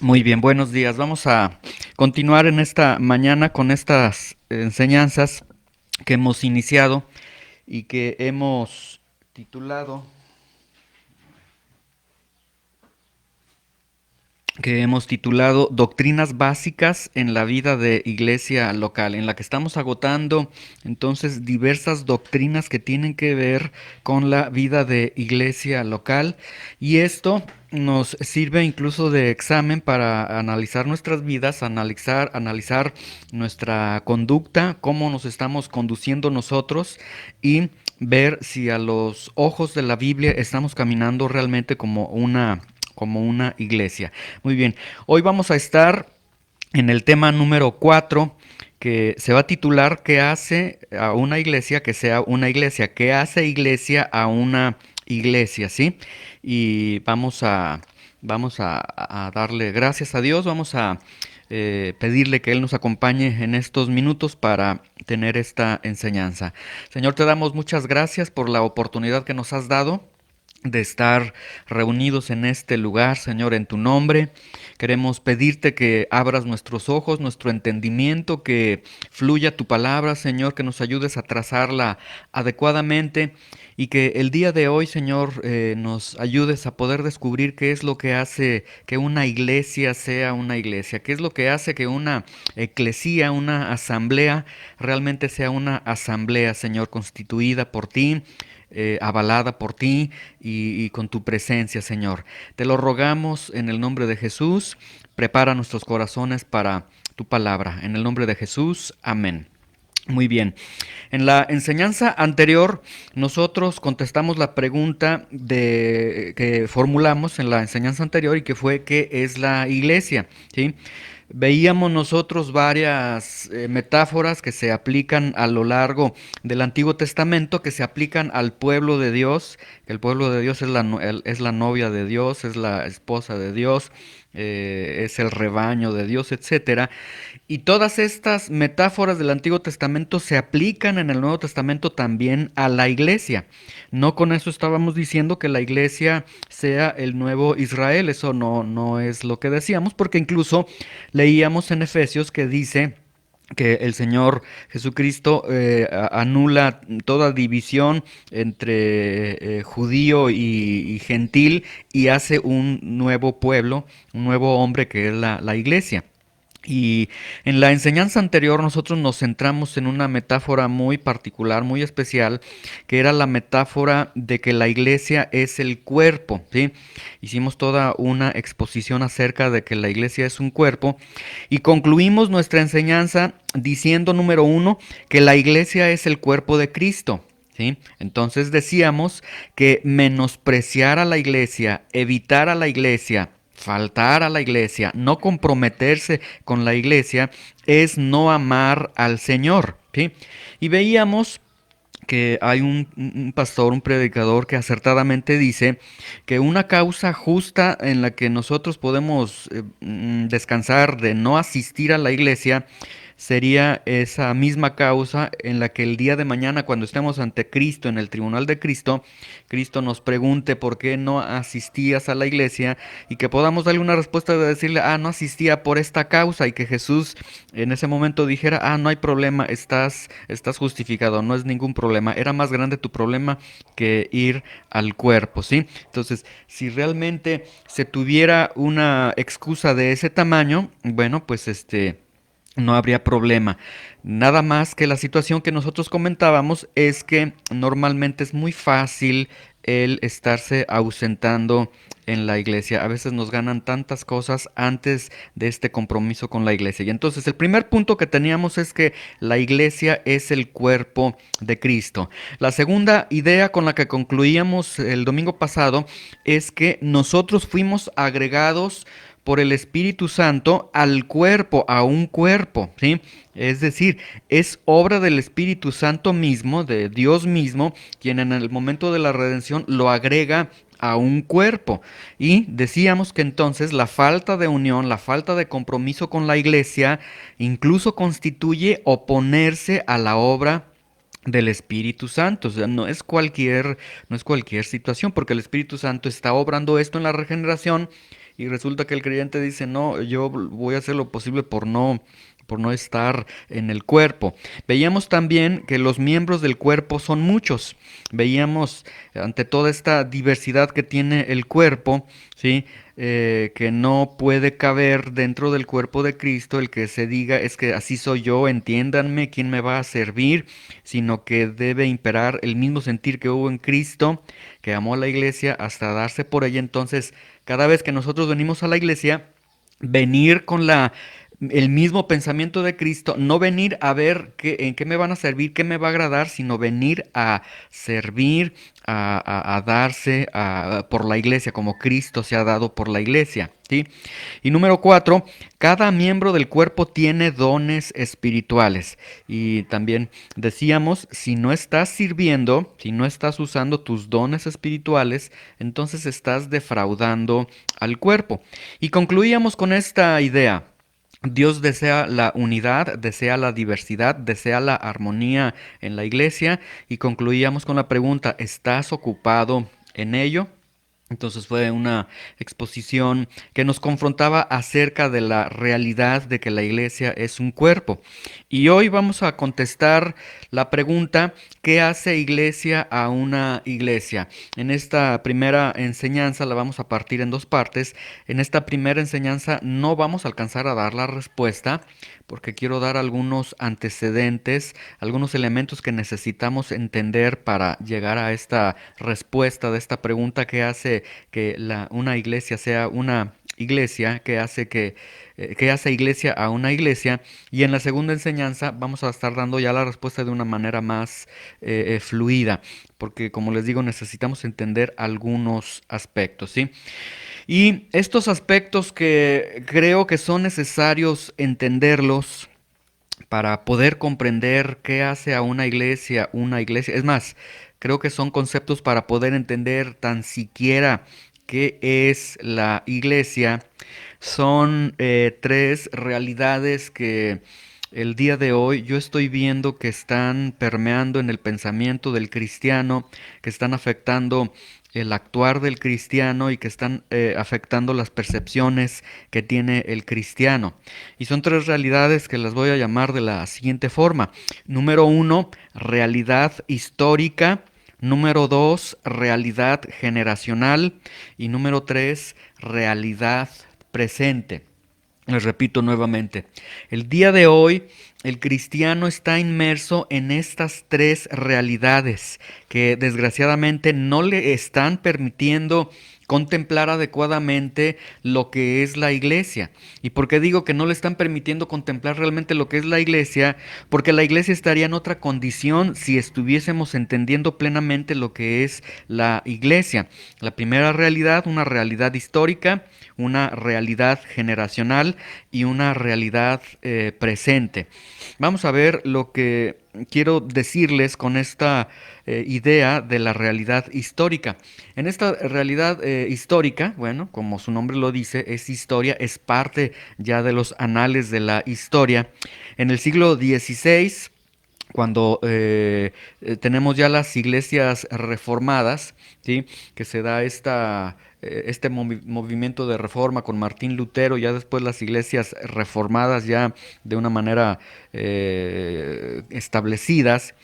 Muy bien, buenos días. Vamos a continuar en esta mañana con estas enseñanzas que hemos iniciado y que hemos titulado Doctrinas básicas en la vida de iglesia local, en la que estamos agotando entonces diversas doctrinas que tienen que ver con la vida de iglesia local, y esto nos sirve incluso de examen para analizar nuestras vidas, analizar nuestra conducta, cómo nos estamos conduciendo nosotros, y ver si a los ojos de la Biblia estamos caminando realmente como una iglesia. Muy bien, hoy vamos a estar en el tema número 4, que se va a titular ¿Qué hace a una iglesia que sea una iglesia? ¿Qué hace iglesia a una iglesia? ¿Sí? Y vamos a darle gracias a Dios, vamos a pedirle que Él nos acompañe en estos minutos para tener esta enseñanza. Señor, te damos muchas gracias por la oportunidad que nos has dado de estar reunidos en este lugar, Señor, en tu nombre. Queremos pedirte que abras nuestros ojos, nuestro entendimiento, que fluya tu palabra, Señor, que nos ayudes a trazarla adecuadamente, y que el día de hoy, Señor, nos ayudes a poder descubrir qué es lo que hace que una iglesia sea una iglesia, qué es lo que hace que una eclesía, una asamblea, realmente sea una asamblea, Señor, constituida por ti, avalada por ti y con tu presencia, Señor. Te lo rogamos en el nombre de Jesús. Prepara nuestros corazones para tu palabra. En el nombre de Jesús, amén. Muy bien. En la enseñanza anterior, nosotros contestamos la pregunta que formulamos en la enseñanza anterior, y que fue: ¿qué es la iglesia? ¿Sí? Veíamos nosotros varias metáforas que se aplican a lo largo del Antiguo Testamento, que se aplican al pueblo de Dios. El pueblo de Dios es la novia de Dios, es la esposa de Dios, es el rebaño de Dios, etcétera. Y todas estas metáforas del Antiguo Testamento se aplican en el Nuevo Testamento también a la iglesia. No con eso estábamos diciendo que la iglesia sea el nuevo Israel, eso no es lo que decíamos, porque incluso leíamos en Efesios que dice que el Señor Jesucristo anula toda división entre judío y gentil, y hace un nuevo pueblo, un nuevo hombre, que es la iglesia. Y en la enseñanza anterior nosotros nos centramos en una metáfora muy particular, muy especial, que era la metáfora de que la iglesia es el cuerpo, ¿sí? Hicimos toda una exposición acerca de que la iglesia es un cuerpo, y concluimos nuestra enseñanza diciendo, número uno, que la iglesia es el cuerpo de Cristo. ¿Sí? Entonces decíamos que menospreciar a la iglesia, evitar a la iglesia, faltar a la iglesia, no comprometerse con la iglesia, es no amar al Señor. ¿Sí? Y veíamos que hay un pastor, un predicador, que acertadamente dice que una causa justa en la que nosotros podemos descansar de no asistir a la iglesia sería esa misma causa en la que el día de mañana, cuando estemos ante Cristo, en el tribunal de Cristo, Cristo nos pregunte por qué no asistías a la iglesia, y que podamos darle una respuesta de decirle: no asistía por esta causa, y que Jesús en ese momento dijera: no hay problema, estás justificado, no es ningún problema, era más grande tu problema que ir al cuerpo, ¿sí? Entonces, si realmente se tuviera una excusa de ese tamaño, bueno, pues no habría problema. Nada más que la situación que nosotros comentábamos es que normalmente es muy fácil el estarse ausentando en la iglesia. A veces nos ganan tantas cosas antes de este compromiso con la iglesia. Y entonces el primer punto que teníamos es que la iglesia es el cuerpo de Cristo. La segunda idea con la que concluíamos el domingo pasado es que nosotros fuimos agregados por el Espíritu Santo al cuerpo, a un cuerpo, ¿sí? Es decir, es obra del Espíritu Santo mismo, de Dios mismo, quien en el momento de la redención lo agrega a un cuerpo. Y decíamos que entonces la falta de unión, la falta de compromiso con la iglesia, incluso constituye oponerse a la obra del Espíritu Santo. O sea, no es cualquier situación, porque el Espíritu Santo está obrando esto en la regeneración, y resulta que el creyente dice, no, yo voy a hacer lo posible por no estar en el cuerpo. Veíamos también que los miembros del cuerpo son muchos. Veíamos ante toda esta diversidad que tiene el cuerpo, ¿sí? Que no puede caber dentro del cuerpo de Cristo el que se diga es que así soy yo, entiéndanme quién me va a servir, sino que debe imperar el mismo sentir que hubo en Cristo, que amó a la iglesia hasta darse por ella. Entonces, cada vez que nosotros venimos a la iglesia, venir con el mismo pensamiento de Cristo, no venir a ver en qué me van a servir, qué me va a agradar, sino venir a servir, a darse por la iglesia, como Cristo se ha dado por la iglesia. ¿Sí? Y número 4, cada miembro del cuerpo tiene dones espirituales. Y también decíamos, si no estás sirviendo, si no estás usando tus dones espirituales, entonces estás defraudando al cuerpo. Y concluíamos con esta idea. Dios desea la unidad, desea la diversidad, desea la armonía en la iglesia y concluíamos con la pregunta, ¿estás ocupado en ello? Entonces fue una exposición que nos confrontaba acerca de la realidad de que la iglesia es un cuerpo. Y hoy vamos a contestar la pregunta, ¿qué hace iglesia a una iglesia? En esta primera enseñanza la vamos a partir en dos partes. En esta primera enseñanza no vamos a alcanzar a dar la respuesta porque quiero dar algunos antecedentes, algunos elementos que necesitamos entender para llegar a esta respuesta de esta pregunta que hace que una iglesia sea una iglesia, que hace iglesia a una iglesia. Y en la segunda enseñanza vamos a estar dando ya la respuesta de una manera más fluida, porque como les digo, necesitamos entender algunos aspectos, ¿sí? Y estos aspectos que creo que son necesarios entenderlos para poder comprender qué hace a una iglesia una iglesia. Es más, creo que son conceptos para poder entender tan siquiera qué es la iglesia. Son tres realidades que el día de hoy yo estoy viendo que están permeando en el pensamiento del cristiano, que están afectando el actuar del cristiano y que están afectando las percepciones que tiene el cristiano. Y son tres realidades que las voy a llamar de la siguiente forma. Número uno, realidad histórica. Número dos, realidad generacional. Y número tres, realidad presente. Les repito nuevamente, el día de hoy el cristiano está inmerso en estas tres realidades que desgraciadamente no le están permitiendo contemplar adecuadamente lo que es la iglesia. ¿Y por qué digo que no le están permitiendo contemplar realmente lo que es la iglesia? Porque la iglesia estaría en otra condición si estuviésemos entendiendo plenamente lo que es la iglesia. La primera realidad, una realidad histórica, una realidad generacional y una realidad presente. Vamos a ver lo que quiero decirles con esta idea de la realidad histórica. En esta realidad histórica, bueno, como su nombre lo dice, es historia, es parte ya de los anales de la historia. En el siglo XVI, cuando tenemos ya las iglesias reformadas, ¿sí? Que se da este movimiento de reforma con Martín Lutero, ya después las iglesias reformadas ya de una manera establecidas.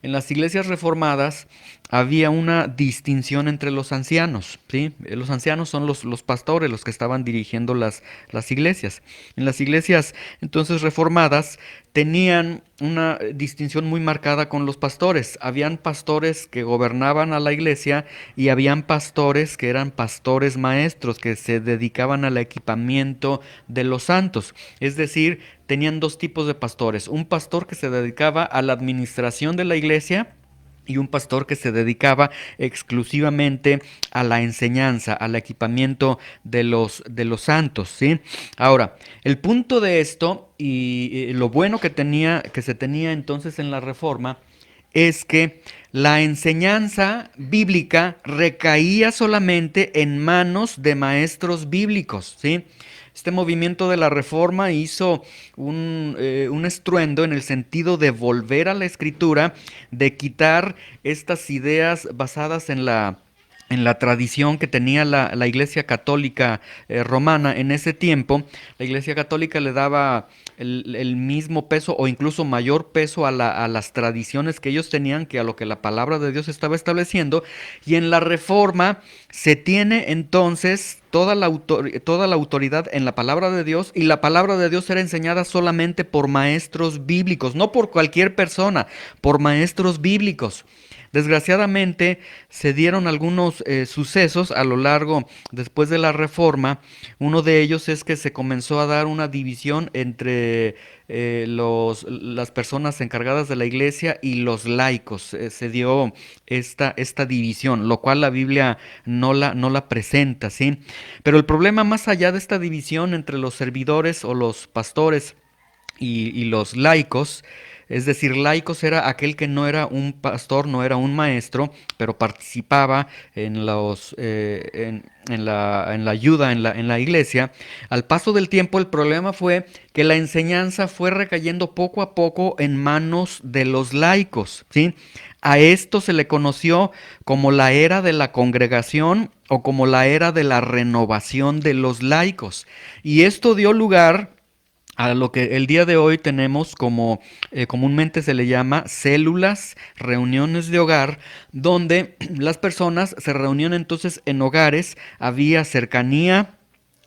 En las iglesias reformadas había una distinción entre los ancianos, ¿sí? Los ancianos son los pastores, los que estaban dirigiendo las iglesias. En las iglesias entonces reformadas tenían una distinción muy marcada con los pastores. Habían pastores que gobernaban a la iglesia y habían pastores que eran pastores maestros, que se dedicaban al equipamiento de los santos. Es decir, tenían dos tipos de pastores. Un pastor que se dedicaba a la administración de la iglesia y un pastor que se dedicaba exclusivamente a la enseñanza, al equipamiento de los santos, ¿sí? Ahora, el punto de esto y lo bueno que se tenía entonces en la Reforma es que la enseñanza bíblica recaía solamente en manos de maestros bíblicos, ¿sí? Este movimiento de la Reforma hizo un estruendo en el sentido de volver a la Escritura, de quitar estas ideas basadas en la tradición que tenía la Iglesia Católica romana en ese tiempo. La Iglesia Católica le daba el mismo peso o incluso mayor peso a las tradiciones que ellos tenían que a lo que la palabra de Dios estaba estableciendo. Y en la Reforma se tiene entonces toda la autoridad en la palabra de Dios, y la palabra de Dios era enseñada solamente por maestros bíblicos, no por cualquier persona, por maestros bíblicos. Desgraciadamente se dieron algunos sucesos a lo largo después de la Reforma. Uno de ellos es que se comenzó a dar una división entre las personas encargadas de la iglesia y los laicos. Se dio esta división, lo cual la Biblia no la presenta, ¿sí? Pero el problema más allá de esta división entre los servidores o los pastores y los laicos, es decir, laicos era aquel que no era un pastor, no era un maestro, pero participaba en la ayuda en la iglesia. Al paso del tiempo, el problema fue que la enseñanza fue recayendo poco a poco en manos de los laicos, ¿sí? A esto se le conoció como la era de la congregación o como la era de la renovación de los laicos. Y esto dio lugar a lo que el día de hoy tenemos como comúnmente se le llama células, reuniones de hogar, donde las personas se reunían entonces en hogares, había cercanía.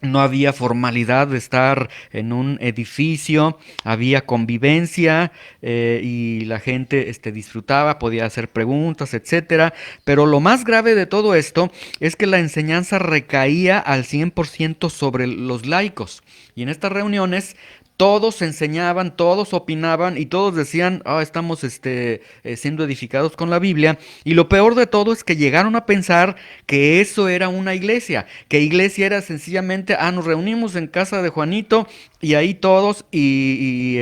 No había formalidad de estar en un edificio, había convivencia y la gente disfrutaba, podía hacer preguntas, etcétera. Pero lo más grave de todo esto es que la enseñanza recaía al 100% sobre los laicos. Y en estas reuniones todos enseñaban, todos opinaban y todos decían, estamos siendo edificados con la Biblia. Y lo peor de todo es que llegaron a pensar que eso era una iglesia, que iglesia era sencillamente, nos reunimos en casa de Juanito y ahí todos, ¿y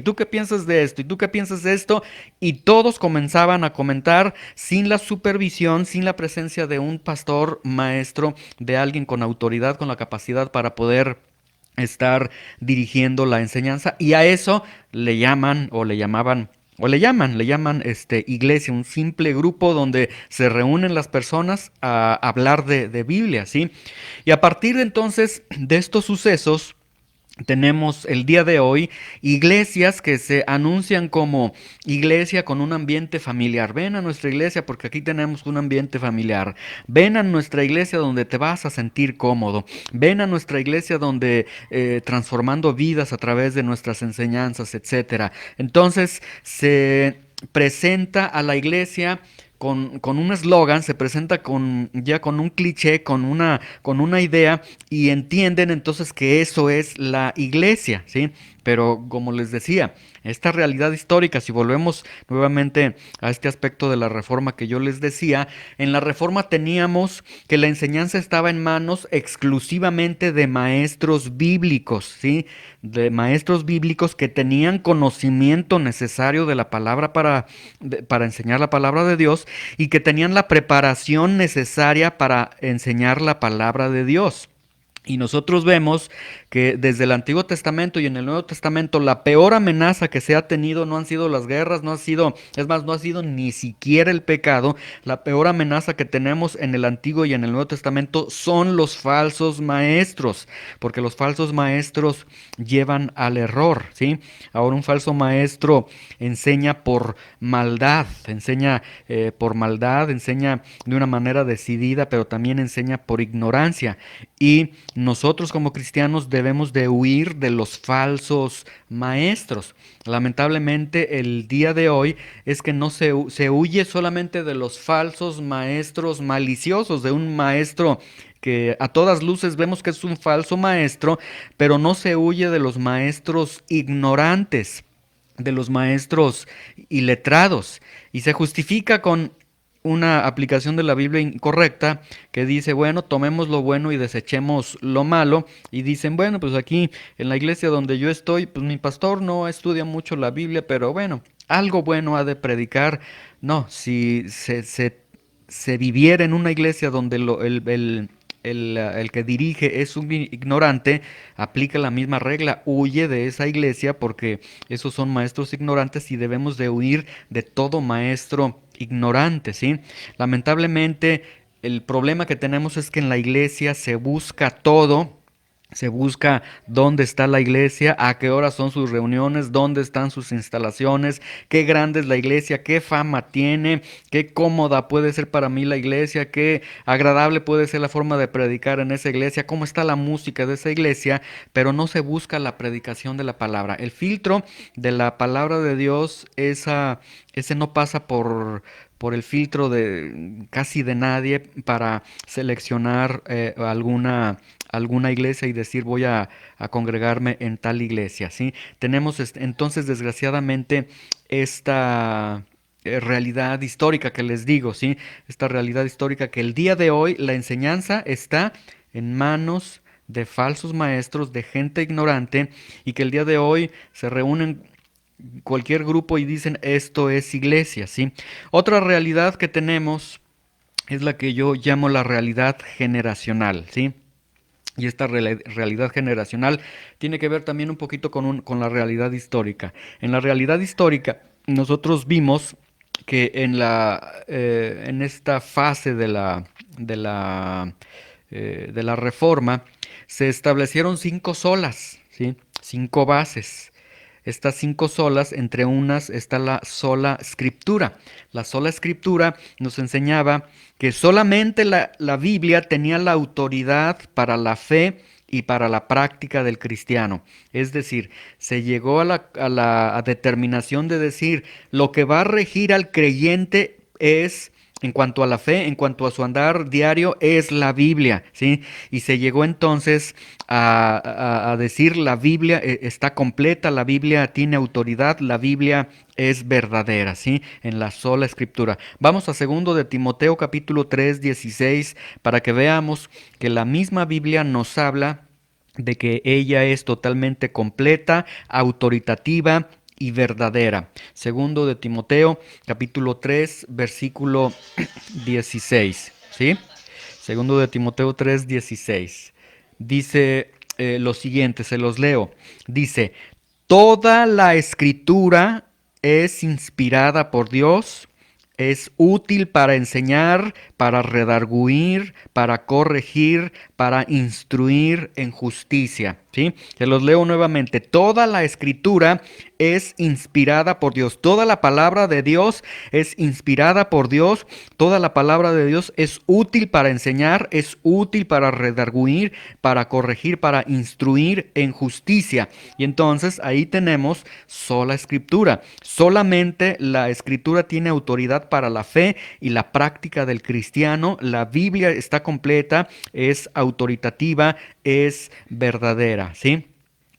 tú qué piensas de esto? ¿Y tú qué piensas de esto? Y todos comenzaban a comentar sin la supervisión, sin la presencia de un pastor, maestro, de alguien con autoridad, con la capacidad para poder estar dirigiendo la enseñanza, y a eso le llaman o le llamaban o le llaman iglesia, un simple grupo donde se reúnen las personas a hablar de Biblia, ¿sí? Y a partir de entonces de estos sucesos tenemos el día de hoy iglesias que se anuncian como iglesia con un ambiente familiar. Ven a nuestra iglesia porque aquí tenemos un ambiente familiar. Ven a nuestra iglesia donde te vas a sentir cómodo. Ven a nuestra iglesia donde transformando vidas a través de nuestras enseñanzas, etcétera. Entonces se presenta a la iglesia con un eslogan, se presenta ya con un cliché, con una idea, y entienden entonces que eso es la iglesia, ¿sí? Pero como les decía, esta realidad histórica, si volvemos nuevamente a este aspecto de la reforma que yo les decía, en la reforma teníamos que la enseñanza estaba en manos exclusivamente de maestros bíblicos, ¿sí? De maestros bíblicos que tenían conocimiento necesario de la palabra para enseñar la palabra de Dios, y que tenían la preparación necesaria para enseñar la palabra de Dios. Y nosotros vemos que desde el Antiguo Testamento y en el Nuevo Testamento la peor amenaza que se ha tenido no han sido las guerras, no ha sido, es más, no ha sido ni siquiera el pecado. La peor amenaza que tenemos en el Antiguo y en el Nuevo Testamento son los falsos maestros, porque los falsos maestros llevan al error, ¿sí? Ahora un falso maestro enseña por maldad, enseña de una manera decidida, pero también enseña por ignorancia. Y nosotros como cristianos debemos de huir de los falsos maestros. Lamentablemente el día de hoy es que no se huye solamente de los falsos maestros maliciosos, de un maestro que a todas luces vemos que es un falso maestro, pero no se huye de los maestros ignorantes, de los maestros iletrados, y se justifica con una aplicación de la Biblia incorrecta que dice, bueno, tomemos lo bueno y desechemos lo malo, y dicen, bueno, pues aquí en la iglesia donde yo estoy, pues mi pastor no estudia mucho la Biblia, pero bueno, algo bueno ha de predicar. No, si se viviera en una iglesia donde el que dirige es un ignorante, aplica la misma regla, huye de esa iglesia porque esos son maestros ignorantes y debemos de huir de todo maestro ignorante, ¿sí? Lamentablemente el problema que tenemos es que en la iglesia se busca todo. Se busca dónde está la iglesia, a qué horas son sus reuniones, dónde están sus instalaciones, qué grande es la iglesia, qué fama tiene, qué cómoda puede ser para mí la iglesia, qué agradable puede ser la forma de predicar en esa iglesia, cómo está la música de esa iglesia, pero no se busca la predicación de la palabra. El filtro de la palabra de Dios, ese no pasa por el filtro de casi de nadie para seleccionar alguna iglesia y decir a congregarme en tal iglesia, ¿sí? Tenemos entonces desgraciadamente esta realidad histórica que les digo, ¿sí? Esta realidad histórica que el día de hoy la enseñanza está en manos de falsos maestros, de gente ignorante, y que el día de hoy se reúnen cualquier grupo y dicen esto es iglesia, ¿sí? Otra realidad que tenemos es la que yo llamo la realidad generacional, ¿sí? Y esta realidad generacional tiene que ver también un poquito con la realidad histórica. En la realidad histórica, nosotros vimos que en esta fase de la reforma se establecieron cinco solas, ¿sí? Cinco bases. Estas cinco solas, entre unas está la sola escritura. La sola escritura nos enseñaba que solamente la Biblia tenía la autoridad para la fe y para la práctica del cristiano. Es decir, se llegó a la determinación de decir, lo que va a regir al creyente es, en cuanto a la fe, en cuanto a su andar diario, es la Biblia, ¿sí? Y se llegó entonces a decir, la Biblia está completa, la Biblia tiene autoridad, la Biblia es verdadera, ¿sí? En la sola escritura. Vamos a segundo de Timoteo capítulo 3, 16, para que veamos que la misma Biblia nos habla de que ella es totalmente completa, autoritativa y verdadera. Segundo de Timoteo, capítulo 3, versículo 16, ¿sí? Segundo de Timoteo 3, 16. Dice lo siguiente, se los leo. Dice, toda la escritura es inspirada por Dios, es útil para enseñar, para redarguir, para corregir, para instruir en justicia. ¿Sí? Se los leo nuevamente. Toda la escritura es inspirada por Dios. Toda la palabra de Dios es inspirada por Dios. Toda la palabra de Dios es útil para enseñar, es útil para redarguir, para corregir, para instruir en justicia. Y entonces ahí tenemos sola escritura. Solamente la escritura tiene autoridad para la fe y la práctica del cristiano. La Biblia está completa, es autoritativa, es verdadera, ¿sí?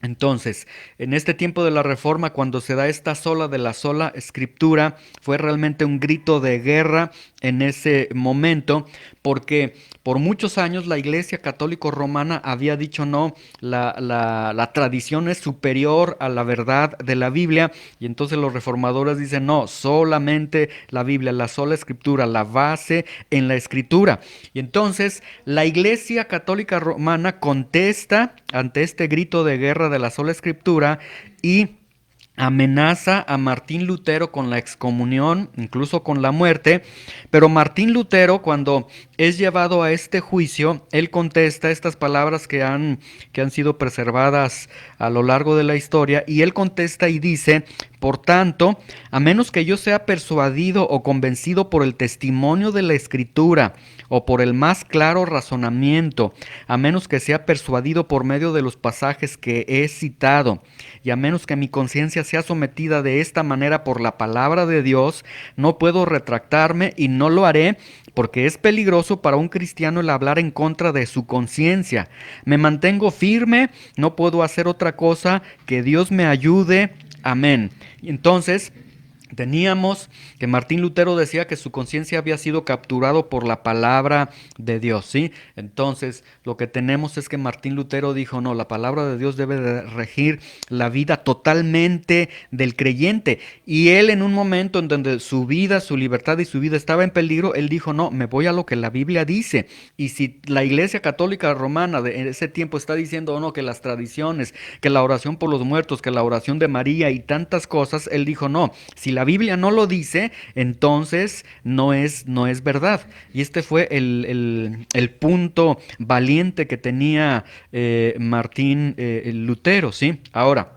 Entonces, en este tiempo de la Reforma, cuando se da esta sola de la sola escritura, fue realmente un grito de guerra en ese momento, porque por muchos años la Iglesia Católica Romana había dicho no, la tradición es superior a la verdad de la Biblia, y entonces los reformadores dicen no, solamente la Biblia, la sola escritura, la base en la escritura. Y entonces la Iglesia Católica Romana contesta ante este grito de guerra de la sola escritura y amenaza a Martín Lutero con la excomunión, incluso con la muerte, pero Martín Lutero, cuando es llevado a este juicio, él contesta estas palabras que han sido preservadas a lo largo de la historia, y él contesta y dice, por tanto, a menos que yo sea persuadido o convencido por el testimonio de la Escritura o por el más claro razonamiento, a menos que sea persuadido por medio de los pasajes que he citado, y a menos que mi conciencia sea sometida de esta manera por la palabra de Dios, no puedo retractarme y no lo haré, porque es peligroso para un cristiano el hablar en contra de su conciencia. Me mantengo firme, no puedo hacer otra cosa, que Dios me ayude. Amén. Y entonces teníamos que Martín Lutero decía que su conciencia había sido capturado por la palabra de Dios, ¿sí? Entonces, lo que tenemos es que Martín Lutero dijo, no, la palabra de Dios debe de regir la vida totalmente del creyente. Y él en un momento en donde su vida, su libertad y su vida estaba en peligro, él dijo, no, me voy a lo que la Biblia dice. Y si la Iglesia Católica Romana de ese tiempo está diciendo, oh, no, que las tradiciones, que la oración por los muertos, que la oración de María y tantas cosas, él dijo, no, si la Biblia no lo dice, entonces no es verdad. Y este fue el punto valiente que tenía Martín Lutero, ¿sí? Ahora,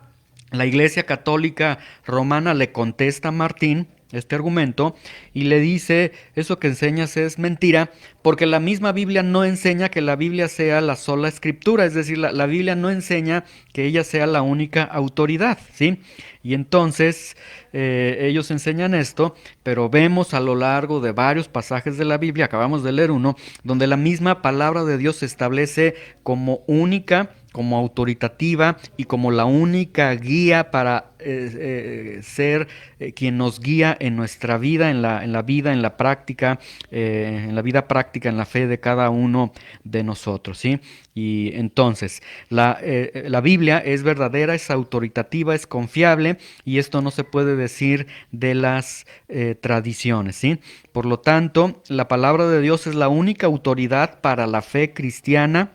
la Iglesia Católica Romana le contesta a Martín este argumento y le dice, eso que enseñas es mentira, porque la misma Biblia no enseña que la Biblia sea la sola escritura, es decir, la Biblia no enseña que ella sea la única autoridad, ¿sí? Y entonces ellos enseñan esto, pero vemos a lo largo de varios pasajes de la Biblia, acabamos de leer uno, donde la misma palabra de Dios se establece como única, como autoritativa y como la única guía para ser quien nos guía en nuestra vida, en la vida, en la práctica, en la vida práctica, en la fe de cada uno de nosotros, ¿sí? Y entonces, la Biblia es verdadera, es autoritativa, es confiable, y esto no se puede decir de las tradiciones, ¿sí? Por lo tanto, la palabra de Dios es la única autoridad para la fe cristiana.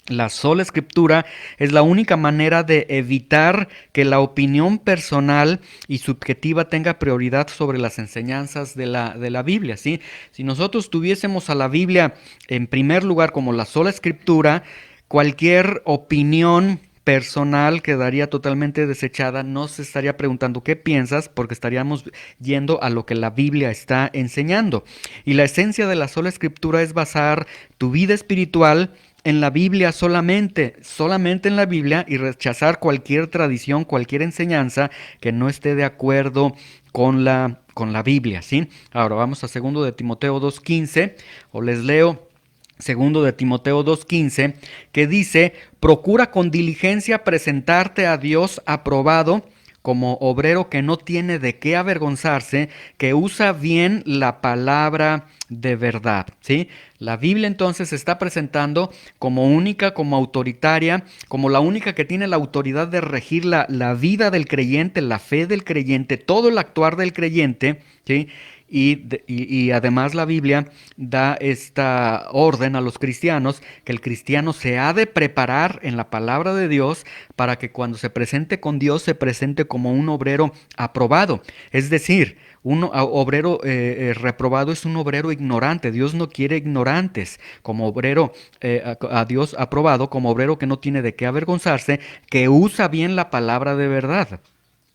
La sola escritura es la única manera de evitar que la opinión personal y subjetiva tenga prioridad sobre las enseñanzas de la Biblia, ¿sí? Si nosotros tuviésemos a la Biblia en primer lugar como la sola escritura, cualquier opinión personal quedaría totalmente desechada, no se estaría preguntando qué piensas, porque estaríamos yendo a lo que la Biblia está enseñando. Y la esencia de la sola escritura es basar tu vida espiritual en la Biblia solamente en la Biblia, y rechazar cualquier tradición, cualquier enseñanza que no esté de acuerdo con la Biblia, ¿sí? Ahora vamos a 2 de Timoteo 2:15, o les leo 2 de Timoteo 2:15, que dice, procura con diligencia presentarte a Dios aprobado, como obrero que no tiene de qué avergonzarse, que usa bien la palabra de verdad, ¿sí? La Biblia entonces se está presentando como única, como autoritaria, como la única que tiene la autoridad de regir la vida del creyente, la fe del creyente, todo el actuar del creyente, ¿sí? Y además la Biblia da esta orden a los cristianos, que el cristiano se ha de preparar en la palabra de Dios para que cuando se presente con Dios se presente como un obrero aprobado. Es decir, un obrero reprobado es un obrero ignorante. Dios no quiere ignorantes. Como obrero a Dios aprobado, como obrero que no tiene de qué avergonzarse, que usa bien la palabra de verdad.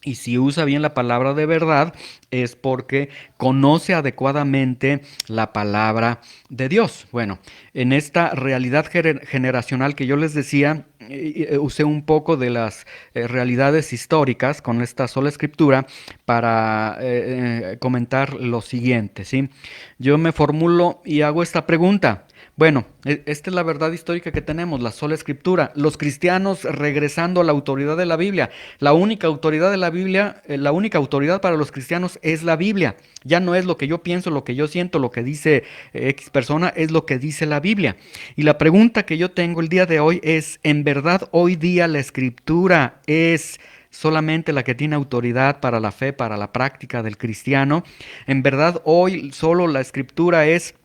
Y si usa bien la palabra de verdad es porque conoce adecuadamente la palabra de Dios. Bueno, en esta realidad generacional que yo les decía, usé un poco de las realidades históricas con esta sola escritura para comentar lo siguiente, ¿sí? Yo me formulo y hago esta pregunta. Bueno, esta es la verdad histórica que tenemos, la sola escritura. Los cristianos regresando a la autoridad de la Biblia. La única autoridad de la Biblia, la única autoridad para los cristianos es la Biblia. Ya no es lo que yo pienso, lo que yo siento, lo que dice X persona, es lo que dice la Biblia. Y la pregunta que yo tengo el día de hoy es, ¿en verdad hoy día la escritura es solamente la que tiene autoridad para la fe, para la práctica del cristiano? ¿En verdad hoy solo la escritura es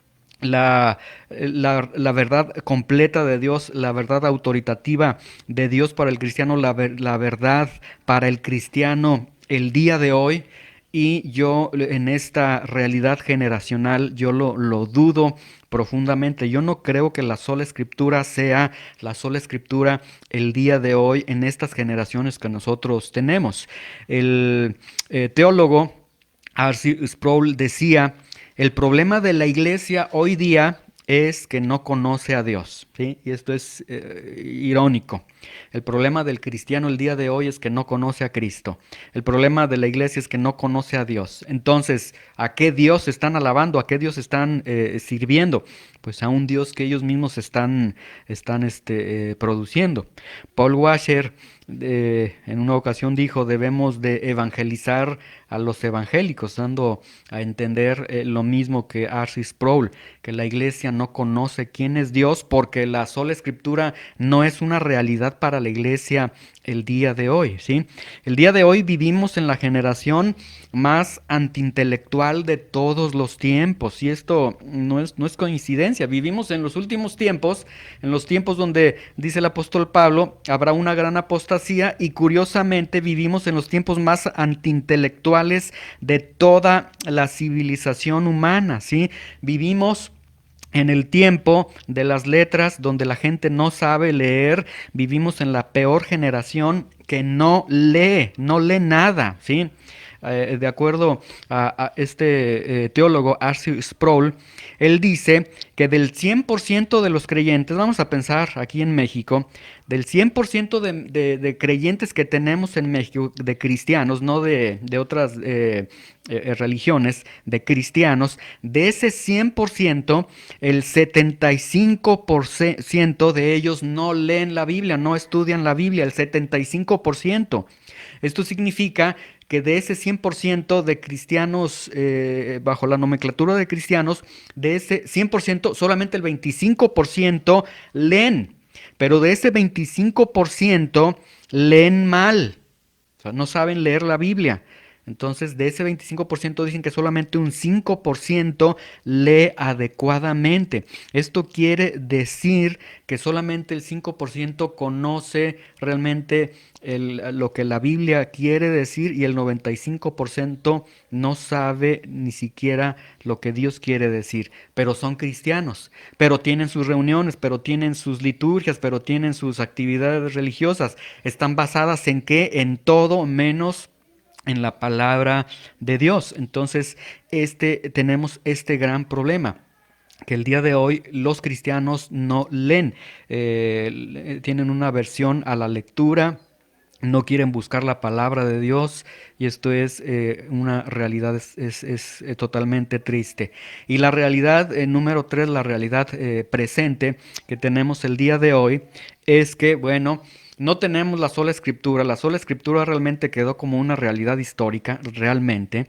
la verdad completa de Dios, la verdad autoritativa de Dios para el cristiano, la verdad para el cristiano el día de hoy? Y yo en esta realidad generacional, yo lo dudo profundamente. Yo no creo que la sola escritura sea la sola escritura el día de hoy en estas generaciones que nosotros tenemos. El teólogo R.C. Sproul decía, el problema de la iglesia hoy día es que no conoce a Dios, ¿sí? Y esto es irónico. El problema del cristiano el día de hoy es que no conoce a Cristo. El problema de la iglesia es que no conoce a Dios. Entonces, ¿a qué Dios están alabando? ¿A qué Dios están sirviendo? Pues a un Dios que ellos mismos están produciendo. Paul Washer en una ocasión dijo, debemos de evangelizar a los evangélicos, dando a entender lo mismo que R.C. Sproul, que la iglesia no conoce quién es Dios porque la sola escritura no es una realidad para la iglesia el día de hoy, ¿sí? El día de hoy vivimos en la generación más antiintelectual de todos los tiempos, y esto no es coincidencia. Vivimos en los últimos tiempos, en los tiempos donde, dice el apóstol Pablo, habrá una gran apostasía fantasía y curiosamente vivimos en los tiempos más antiintelectuales de toda la civilización humana, ¿sí? Vivimos en el tiempo de las letras donde la gente no sabe leer, vivimos en la peor generación que no lee nada, ¿sí? De acuerdo a este teólogo R.C. Sproul, él dice que del 100% de los creyentes, vamos a pensar aquí en México, del 100% de creyentes que tenemos en México, de cristianos, no de otras religiones, de cristianos, de ese 100%, el 75% de ellos no leen la Biblia, no estudian la Biblia, el 75%. Esto significa que de ese 100% de cristianos, bajo la nomenclatura de cristianos, de ese 100%, solamente el 25% leen, pero de ese 25% leen mal, o sea, no saben leer la Biblia. Entonces, de ese 25% dicen que solamente un 5% lee adecuadamente. Esto quiere decir que solamente el 5% conoce realmente lo que la Biblia quiere decir y el 95% no sabe ni siquiera lo que Dios quiere decir. Pero son cristianos, pero tienen sus reuniones, pero tienen sus liturgias, pero tienen sus actividades religiosas. Están basadas en qué? En todo menos en la palabra de Dios. Entonces, tenemos este gran problema que el día de hoy los cristianos no leen, tienen una aversión a la lectura, no quieren buscar la palabra de Dios y esto es una realidad, es totalmente triste. Y la realidad número tres, la realidad presente que tenemos el día de hoy es que, bueno, no tenemos la sola escritura realmente quedó como una realidad histórica, realmente,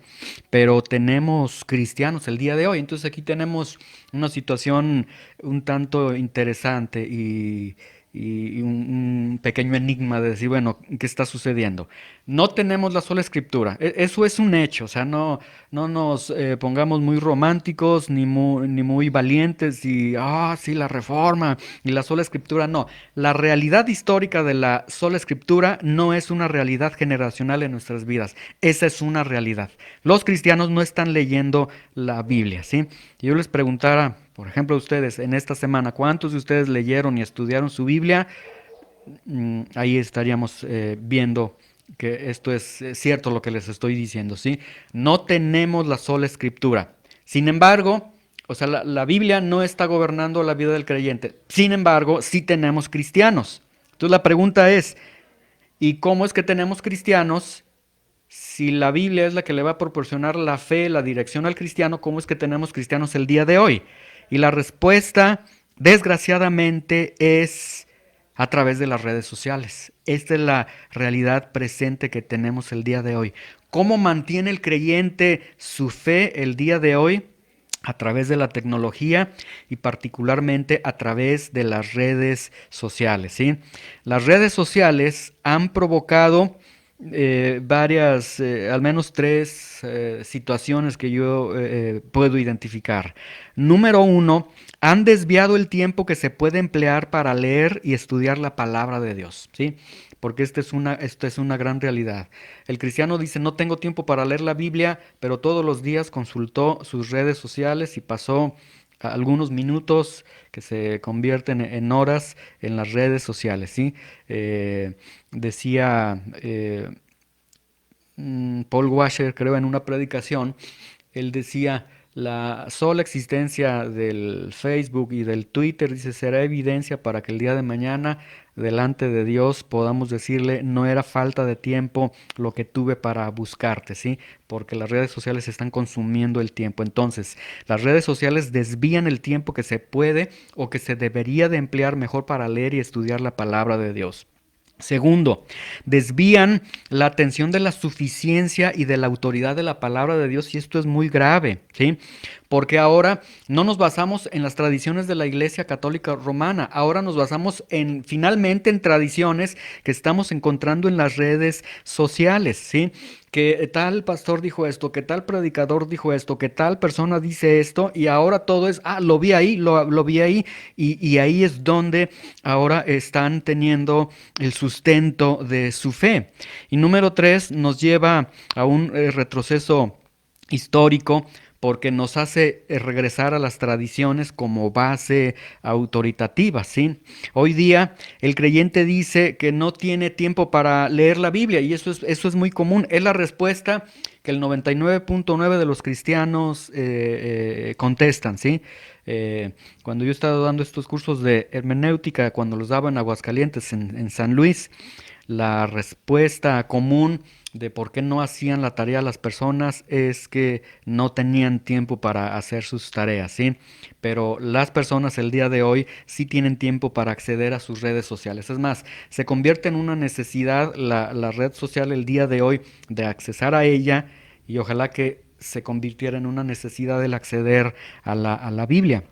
pero tenemos cristianos el día de hoy. Entonces aquí tenemos una situación un tanto interesante y un pequeño enigma de decir, bueno, ¿qué está sucediendo? No tenemos la sola escritura, eso es un hecho, o sea, no nos pongamos muy románticos ni muy valientes y, sí, la reforma y la sola escritura, no. La realidad histórica de la sola escritura no es una realidad generacional en nuestras vidas, esa es una realidad. Los cristianos no están leyendo la Biblia, ¿sí? Si yo les preguntara, por ejemplo, a ustedes en esta semana, ¿cuántos de ustedes leyeron y estudiaron su Biblia? Ahí estaríamos viendo que esto es cierto lo que les estoy diciendo, ¿sí? No tenemos la sola escritura. Sin embargo, o sea, la Biblia no está gobernando la vida del creyente. Sin embargo, sí tenemos cristianos. Entonces la pregunta es, ¿y cómo es que tenemos cristianos? Si la Biblia es la que le va a proporcionar la fe, la dirección al cristiano, ¿cómo es que tenemos cristianos el día de hoy? Y la respuesta, desgraciadamente, es a través de las redes sociales. Esta es la realidad presente que tenemos el día de hoy. ¿Cómo mantiene el creyente su fe el día de hoy? A través de la tecnología y particularmente a través de las redes sociales, ¿sí? Las redes sociales han provocado varias, al menos tres situaciones que yo puedo identificar. Número uno, han desviado el tiempo que se puede emplear para leer y estudiar la palabra de Dios, ¿sí? Porque esta es una gran realidad. El cristiano dice, no tengo tiempo para leer la Biblia, pero todos los días consultó sus redes sociales y pasó algunos minutos que se convierten en horas en las redes sociales, ¿sí? Decía Paul Washer, creo, en una predicación, él decía, la sola existencia del Facebook y del Twitter, dice, será evidencia para que el día de mañana, delante de Dios, podamos decirle, no era falta de tiempo lo que tuve para buscarte, ¿sí? Porque las redes sociales están consumiendo el tiempo. Entonces, las redes sociales desvían el tiempo que se puede o que se debería de emplear mejor para leer y estudiar la palabra de Dios. Segundo, desvían la atención de la suficiencia y de la autoridad de la palabra de Dios y esto es muy grave, ¿sí? porque ahora no nos basamos en las tradiciones de la Iglesia Católica Romana, ahora nos basamos finalmente en tradiciones que estamos encontrando en las redes sociales, ¿sí? Que tal pastor dijo esto, que tal predicador dijo esto, que tal persona dice esto, y ahora todo es, lo vi ahí, lo vi ahí, y ahí es donde ahora están teniendo el sustento de su fe. Y número tres, nos lleva a un retroceso histórico porque nos hace regresar a las tradiciones como base autoritativa, ¿sí? Hoy día el creyente dice que no tiene tiempo para leer la Biblia y eso es muy común. Es la respuesta que el 99.9 de los cristianos contestan, ¿sí? Cuando yo estaba dando estos cursos de hermenéutica, cuando los daba en Aguascalientes, en San Luis, la respuesta común de por qué no hacían la tarea las personas es que no tenían tiempo para hacer sus tareas, ¿sí? Pero las personas el día de hoy sí tienen tiempo para acceder a sus redes sociales. Es más, se convierte en una necesidad la red social el día de hoy de accesar a ella y ojalá que se convirtiera en una necesidad el acceder a la Biblia.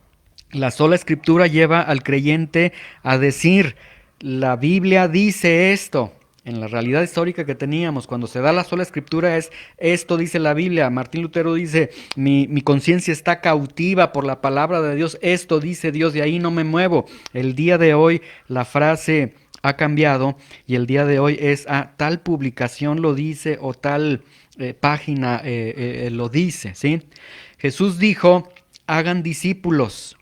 La sola escritura lleva al creyente a decir, la Biblia dice esto. En la realidad histórica que teníamos, cuando se da la sola escritura es, esto dice la Biblia. Martín Lutero dice, mi conciencia está cautiva por la palabra de Dios, esto dice Dios, de ahí no me muevo. El día de hoy la frase ha cambiado y el día de hoy es, tal publicación lo dice o tal página lo dice, ¿sí? Jesús dijo, hagan discípulos.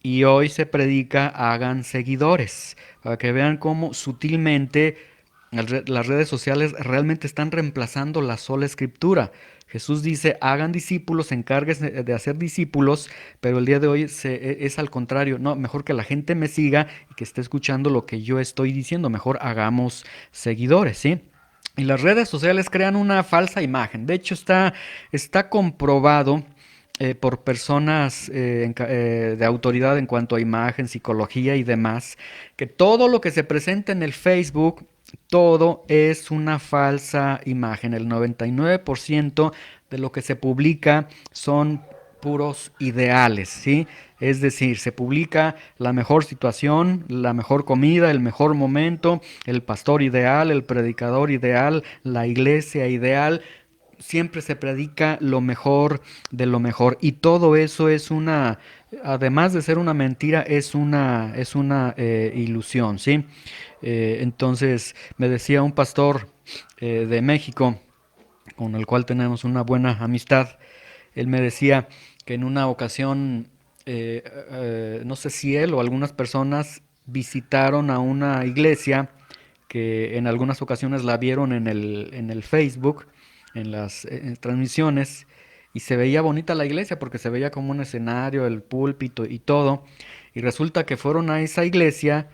Y hoy se predica hagan seguidores, para que vean cómo sutilmente las redes sociales realmente están reemplazando la sola escritura. Jesús dice, hagan discípulos, encárguense de hacer discípulos, pero el día de hoy es al contrario. No, mejor que la gente me siga y que esté escuchando lo que yo estoy diciendo. Mejor hagamos seguidores, ¿sí? Y las redes sociales crean una falsa imagen. De hecho, está comprobado por personas de autoridad en cuanto a imagen, psicología y demás, que todo lo que se presenta en el Facebook, todo es una falsa imagen. El 99% de lo que se publica son puros ideales, ¿sí? Es decir, se publica la mejor situación, la mejor comida, el mejor momento, el pastor ideal, el predicador ideal, la iglesia ideal, siempre se predica lo mejor de lo mejor y todo eso es además de ser una mentira, es una ilusión, ¿sí? Entonces me decía un pastor de México, con el cual tenemos una buena amistad, él me decía que en una ocasión, no sé si él o algunas personas visitaron a una iglesia que en algunas ocasiones la vieron en el Facebook, en las transmisiones, y se veía bonita la iglesia porque se veía como un escenario, el púlpito y todo, y resulta que fueron a esa iglesia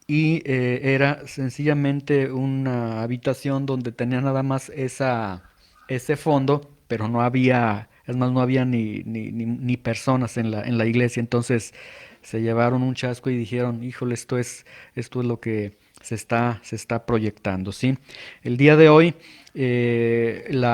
y era sencillamente una habitación donde tenía nada más ese fondo, pero no había, es más, no había ni personas en la iglesia. Entonces se llevaron un chasco y dijeron, híjole, esto es lo que se está proyectando, ¿sí? El día de hoy, el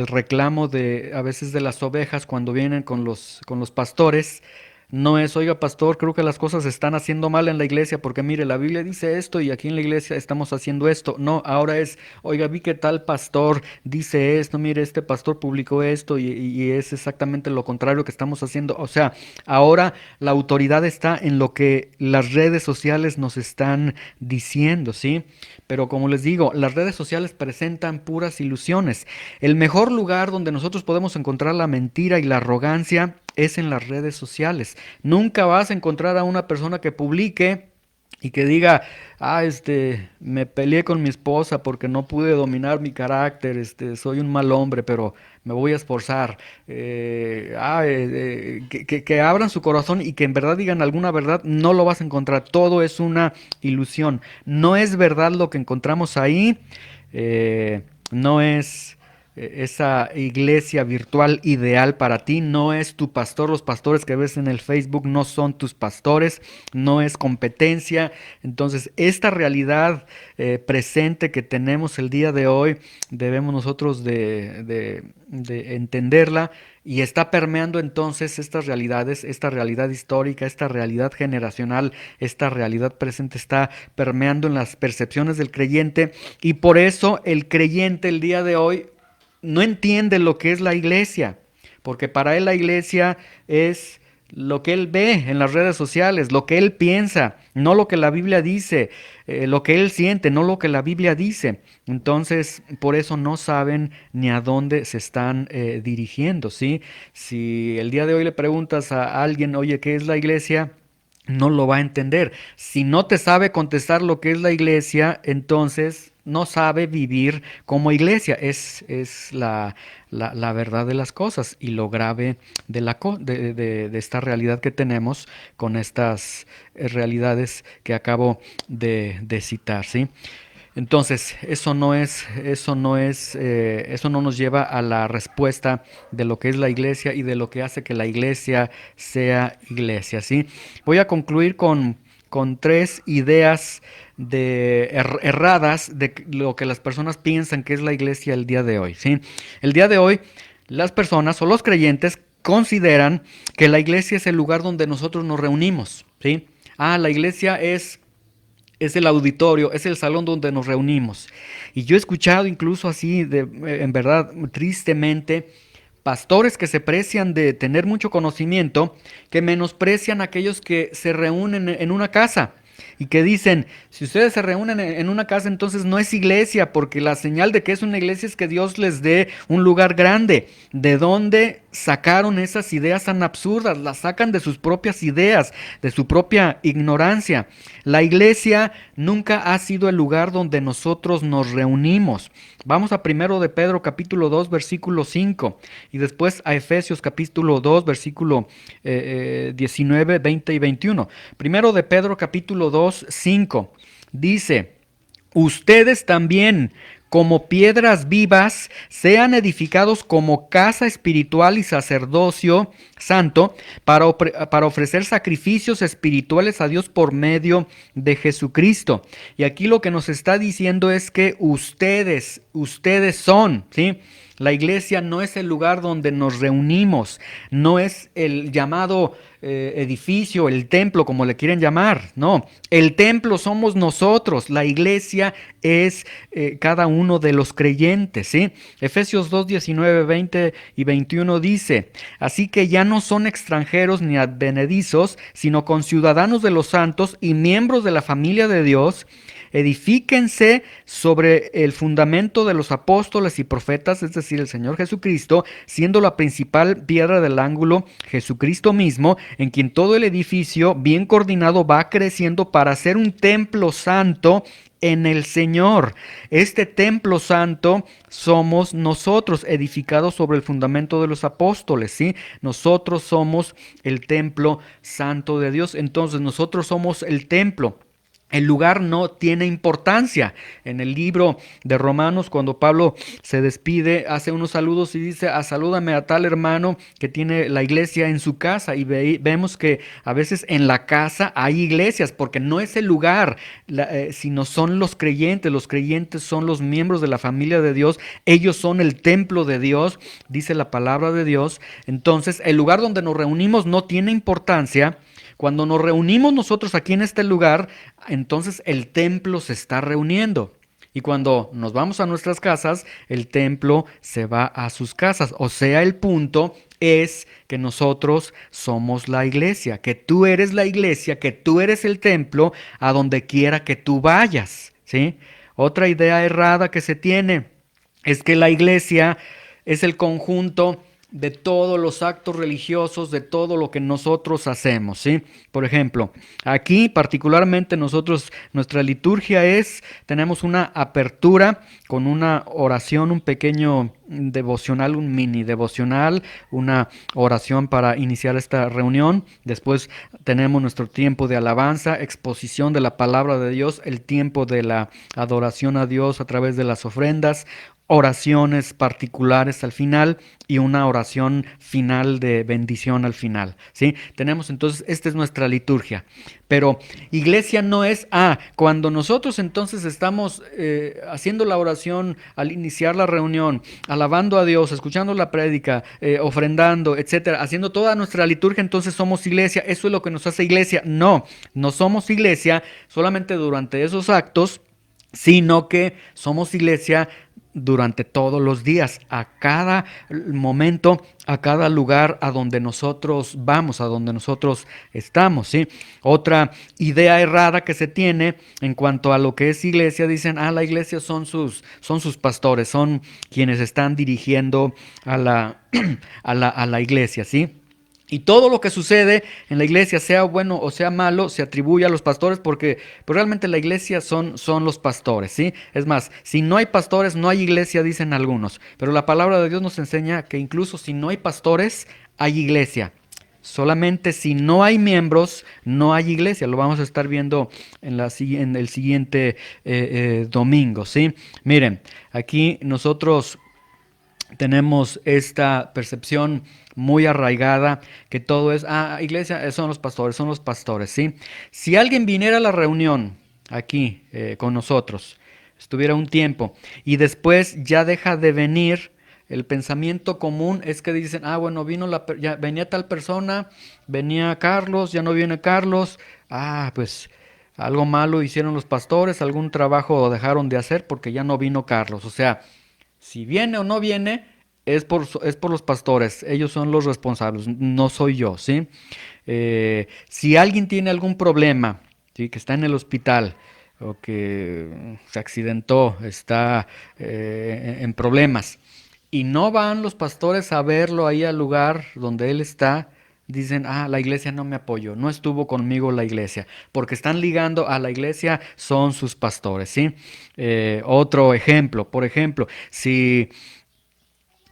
reclamo a veces de las ovejas cuando vienen con los pastores, no es, oiga, pastor, creo que las cosas se están haciendo mal en la iglesia porque mire, la Biblia dice esto y aquí en la iglesia estamos haciendo esto. No, ahora es, oiga, vi que tal pastor dice esto, mire, este pastor publicó esto y es exactamente lo contrario que estamos haciendo. O sea, ahora la autoridad está en lo que las redes sociales nos están diciendo, ¿sí? Pero como les digo, las redes sociales presentan puras ilusiones. El mejor lugar donde nosotros podemos encontrar la mentira y la arrogancia es en las redes sociales. Nunca vas a encontrar a una persona que publique y que diga, me peleé con mi esposa porque no pude dominar mi carácter, soy un mal hombre, pero me voy a esforzar. Que abran su corazón y que en verdad digan alguna verdad, no lo vas a encontrar. Todo es una ilusión. No es verdad lo que encontramos ahí. No es esa iglesia virtual ideal para ti. No es tu pastor, los pastores que ves en el Facebook no son tus pastores, no es competencia. Entonces, esta realidad presente que tenemos el día de hoy, debemos nosotros de entenderla, y está permeando entonces estas realidades, esta realidad histórica, esta realidad generacional, esta realidad presente está permeando en las percepciones del creyente, y por eso el creyente el día de hoy no entiende lo que es la iglesia, porque para él la iglesia es lo que él ve en las redes sociales, lo que él piensa, no lo que la Biblia dice, lo que él siente, no lo que la Biblia dice. Entonces, por eso no saben ni a dónde se están dirigiendo, ¿sí? Si el día de hoy le preguntas a alguien, oye, ¿qué es la iglesia? No lo va a entender. Si no te sabe contestar lo que es la iglesia, entonces no sabe vivir como iglesia. Es la verdad de las cosas y lo grave de esta realidad que tenemos con estas realidades que acabo de citar, ¿sí? Entonces, eso no nos lleva a la respuesta de lo que es la iglesia y de lo que hace que la iglesia sea iglesia, ¿sí? Voy a concluir con tres ideas erradas de lo que las personas piensan que es la iglesia el día de hoy, ¿sí? El día de hoy, las personas o los creyentes consideran que la iglesia es el lugar donde nosotros nos reunimos, ¿sí? La iglesia es el auditorio, es el salón donde nos reunimos. Y yo he escuchado incluso así, en verdad, tristemente, pastores que se precian de tener mucho conocimiento, que menosprecian a aquellos que se reúnen en una casa y que dicen, si ustedes se reúnen en una casa, entonces no es iglesia, porque la señal de que es una iglesia es que Dios les dé un lugar grande. ¿De dónde sacaron esas ideas tan absurdas? Las sacan de sus propias ideas, de su propia ignorancia. La iglesia nunca ha sido el lugar donde nosotros nos reunimos. Vamos a primero de Pedro capítulo 2 versículo 5 y después a Efesios capítulo 2 versículo 19, 20 y 21. Primero de Pedro capítulo 2, 5 dice: ustedes también, como piedras vivas, sean edificados como casa espiritual y sacerdocio santo para ofrecer sacrificios espirituales a Dios por medio de Jesucristo. Y aquí lo que nos está diciendo es que ustedes son, ¿sí? La iglesia no es el lugar donde nos reunimos, no es el llamado edificio, el templo, como le quieren llamar. No, el templo somos nosotros, la iglesia es cada uno de los creyentes, ¿sí? Efesios 2, 19, 20 y 21 dice: así que ya no son extranjeros ni advenedizos, sino conciudadanos de los santos y miembros de la familia de Dios. Edifíquense sobre el fundamento de los apóstoles y profetas, es decir, el Señor Jesucristo, siendo la principal piedra del ángulo Jesucristo mismo, en quien todo el edificio bien coordinado va creciendo para ser un templo santo en el Señor. Este templo santo somos nosotros, edificados sobre el fundamento de los apóstoles, ¿sí? Nosotros somos el templo santo de Dios. Entonces nosotros somos el templo. El lugar no tiene importancia. En el libro de Romanos, cuando Pablo se despide, hace unos saludos y dice: salúdame a tal hermano que tiene la iglesia en su casa. Y vemos que a veces en la casa hay iglesias, porque no es el lugar, sino son los creyentes. Los creyentes son los miembros de la familia de Dios. Ellos son el templo de Dios, dice la palabra de Dios. Entonces, el lugar donde nos reunimos no tiene importancia. Cuando nos reunimos nosotros aquí en este lugar, entonces el templo se está reuniendo. Y cuando nos vamos a nuestras casas, el templo se va a sus casas. O sea, el punto es que nosotros somos la iglesia, que tú eres la iglesia, que tú eres el templo a donde quiera que tú vayas, ¿sí? Otra idea errada que se tiene es que la iglesia es el conjunto de todos los actos religiosos, de todo lo que nosotros hacemos, ¿sí? Por ejemplo, aquí particularmente nuestra liturgia tenemos una apertura con una oración, un pequeño devocional, un mini devocional, una oración para iniciar esta reunión. Después tenemos nuestro tiempo de alabanza, exposición de la palabra de Dios, el tiempo de la adoración a Dios a través de las ofrendas, oraciones particulares al final y una oración final de bendición al final, ¿sí? Tenemos entonces, esta es nuestra liturgia. Pero iglesia no es, cuando nosotros entonces estamos haciendo la oración al iniciar la reunión, alabando a Dios, escuchando la prédica, ofrendando, etcétera, haciendo toda nuestra liturgia, entonces somos iglesia. Eso es lo que nos hace iglesia. No, no somos iglesia solamente durante esos actos, sino que somos iglesia durante todos los días, a cada momento, a cada lugar a donde nosotros vamos, a donde nosotros estamos, ¿sí? Otra idea errada que se tiene en cuanto a lo que es iglesia, dicen, la iglesia son sus pastores, son quienes están dirigiendo a la, a la iglesia, ¿sí? Y todo lo que sucede en la iglesia, sea bueno o sea malo, se atribuye a los pastores porque pues, realmente la iglesia son los pastores, ¿sí? Es más, si no hay pastores, no hay iglesia, dicen algunos. Pero la palabra de Dios nos enseña que incluso si no hay pastores, hay iglesia. Solamente si no hay miembros, no hay iglesia. Lo vamos a estar viendo en el siguiente domingo, ¿sí? Miren, aquí nosotros tenemos esta percepción muy arraigada que todo es, iglesia, son los pastores, ¿sí? Si alguien viniera a la reunión aquí con nosotros, estuviera un tiempo y después ya deja de venir, el pensamiento común es que dicen, bueno, ya venía tal persona, venía Carlos, ya no viene Carlos, pues algo malo hicieron los pastores, algún trabajo dejaron de hacer porque ya no vino Carlos. O sea, si viene o no viene, es por los pastores, ellos son los responsables, no soy yo, ¿sí? Si alguien tiene algún problema, ¿sí? Que está en el hospital o que se accidentó, está en problemas, y no van los pastores a verlo ahí al lugar donde él está, dicen, la iglesia no me apoyó, no estuvo conmigo la iglesia, porque están ligando a la iglesia, son sus pastores, ¿sí? Otro ejemplo, por ejemplo, si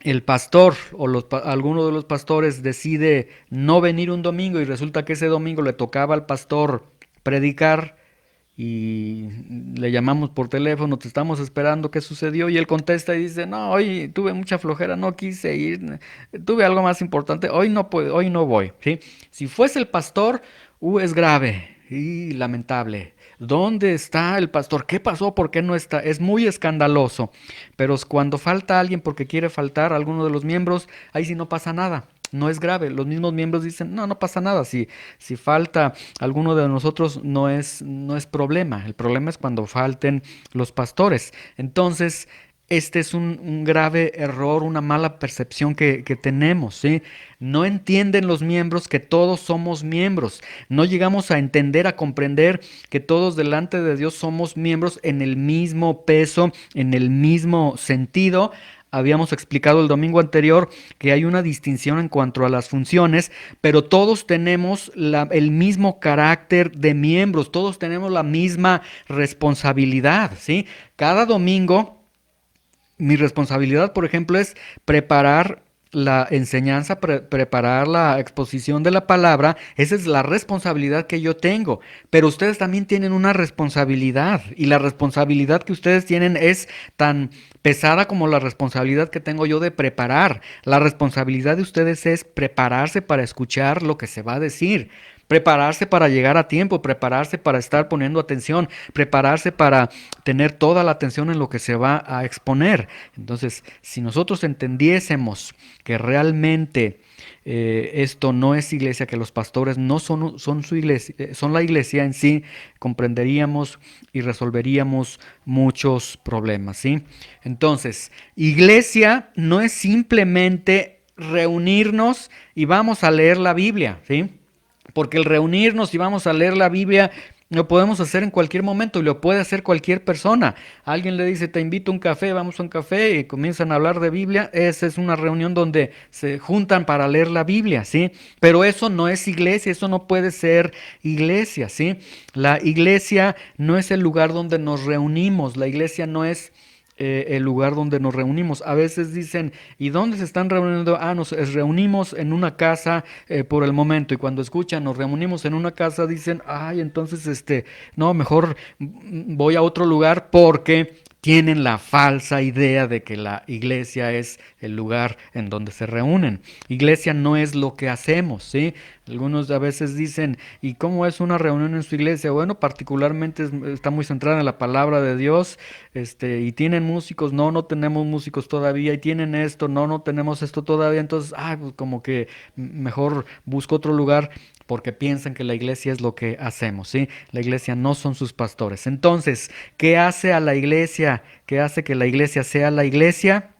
el pastor o alguno de los pastores decide no venir un domingo y resulta que ese domingo le tocaba al pastor predicar y le llamamos por teléfono, te estamos esperando, ¿qué sucedió? Y él contesta y dice, no, hoy tuve mucha flojera, no quise ir, tuve algo más importante, hoy no puedo, hoy no voy, ¿sí? Si fuese el pastor, es grave y lamentable. ¿Dónde está el pastor? ¿Qué pasó? ¿Por qué no está? Es muy escandaloso. Pero cuando falta alguien porque quiere faltar alguno de los miembros, ahí sí no pasa nada. No es grave. Los mismos miembros dicen, no, no pasa nada. Si falta alguno de nosotros, no es problema. El problema es cuando falten los pastores. Entonces, este es un grave error, una mala percepción que tenemos, ¿sí? No entienden los miembros que todos somos miembros. No llegamos a entender, a comprender que todos delante de Dios somos miembros en el mismo peso, en el mismo sentido. Habíamos explicado el domingo anterior que hay una distinción en cuanto a las funciones, pero todos tenemos el mismo carácter de miembros, todos tenemos la misma responsabilidad, ¿sí? Cada domingo mi responsabilidad, por ejemplo, es preparar la enseñanza, preparar la exposición de la palabra. Esa es la responsabilidad que yo tengo. Pero ustedes también tienen una responsabilidad y la responsabilidad que ustedes tienen es tan pesada como la responsabilidad que tengo yo de preparar. La responsabilidad de ustedes es prepararse para escuchar lo que se va a decir. Prepararse para llegar a tiempo, prepararse para estar poniendo atención, prepararse para tener toda la atención en lo que se va a exponer. Entonces, si nosotros entendiésemos que realmente esto no es iglesia, que los pastores no son su iglesia, son la iglesia en sí, comprenderíamos y resolveríamos muchos problemas, ¿sí? Entonces, iglesia no es simplemente reunirnos y vamos a leer la Biblia, ¿sí? Porque el reunirnos y vamos a leer la Biblia lo podemos hacer en cualquier momento y lo puede hacer cualquier persona. Alguien le dice, te invito a un café, vamos a un café y comienzan a hablar de Biblia. Esa es una reunión donde se juntan para leer la Biblia, ¿sí? Pero eso no es iglesia, eso no puede ser iglesia, ¿sí? La iglesia no es el lugar donde nos reunimos, la iglesia no es el lugar donde nos reunimos. A veces dicen, ¿y dónde se están reuniendo? Nos reunimos en una casa por el momento. Y cuando escuchan, nos reunimos en una casa, dicen, entonces, no, mejor voy a otro lugar porque tienen la falsa idea de que la iglesia es el lugar en donde se reúnen. Iglesia no es lo que hacemos, ¿sí? Algunos a veces dicen, ¿y cómo es una reunión en su iglesia? Bueno, particularmente está muy centrada en la palabra de Dios, y tienen músicos, no, no tenemos músicos todavía, y tienen esto, no, no tenemos esto todavía, entonces, pues como que mejor busco otro lugar porque piensan que la iglesia es lo que hacemos, ¿sí? La iglesia no son sus pastores. Entonces, ¿qué hace a la iglesia? ¿Qué hace que la iglesia sea la iglesia?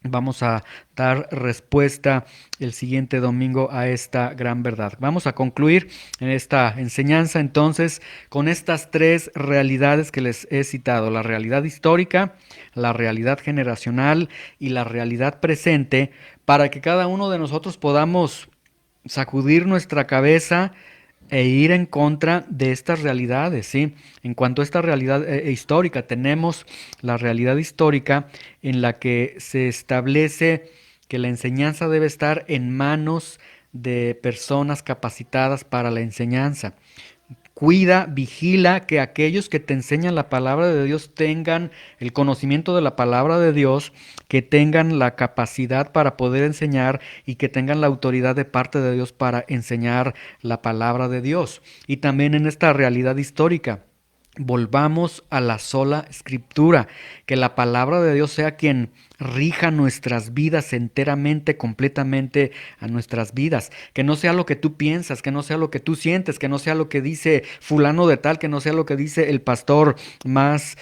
Vamos a dar respuesta el siguiente domingo a esta gran verdad. Vamos a concluir en esta enseñanza entonces con estas tres realidades que les he citado: la realidad histórica, la realidad generacional y la realidad presente, para que cada uno de nosotros podamos sacudir nuestra cabeza e ir en contra de estas realidades, ¿sí? En cuanto a esta realidad histórica, tenemos la realidad histórica en la que se establece que la enseñanza debe estar en manos de personas capacitadas para la enseñanza. Cuida, vigila que aquellos que te enseñan la palabra de Dios tengan el conocimiento de la palabra de Dios, que tengan la capacidad para poder enseñar y que tengan la autoridad de parte de Dios para enseñar la palabra de Dios. Y también en esta realidad histórica, volvamos a la sola escritura, que la palabra de Dios sea quien rija nuestras vidas enteramente, completamente a nuestras vidas, que no sea lo que tú piensas, que no sea lo que tú sientes, que no sea lo que dice fulano de tal, que no sea lo que dice el pastor más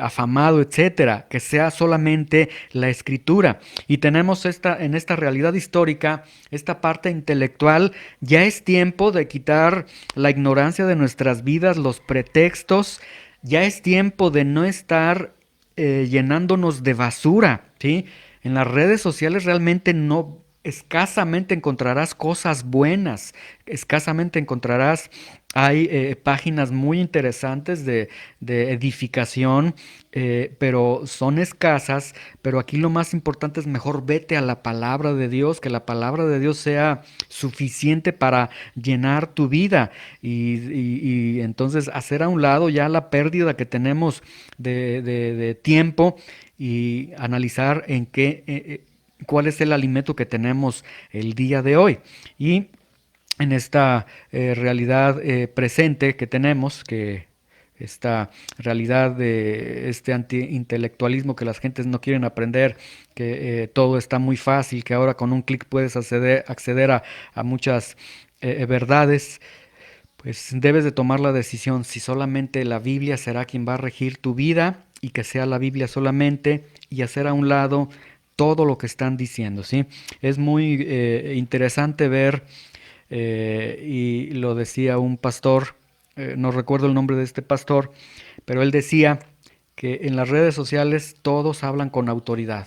afamado, etcétera, que sea solamente la escritura. Y tenemos en esta realidad histórica, esta parte intelectual. Ya es tiempo de quitar la ignorancia de nuestras vidas, los pretextos. Ya es tiempo de no estar llenándonos de basura, ¿sí? En las redes sociales realmente no, escasamente encontrarás cosas buenas, escasamente encontrarás, hay páginas muy interesantes de edificación, pero son escasas. Pero aquí lo más importante es mejor vete a la palabra de Dios, que la palabra de Dios sea suficiente para llenar tu vida y entonces hacer a un lado ya la pérdida que tenemos de tiempo y analizar cuál es el alimento que tenemos el día de hoy. Y en esta realidad presente que tenemos, que esta realidad de este antiintelectualismo, que las gentes no quieren aprender, que todo está muy fácil, que ahora con un clic puedes acceder a muchas verdades, pues debes de tomar la decisión si solamente la Biblia será quien va a regir tu vida y que sea la Biblia solamente, y hacer a un lado todo lo que están diciendo, ¿sí? Es muy interesante ver, y lo decía un pastor, no recuerdo el nombre de este pastor, pero él decía que en las redes sociales todos hablan con autoridad.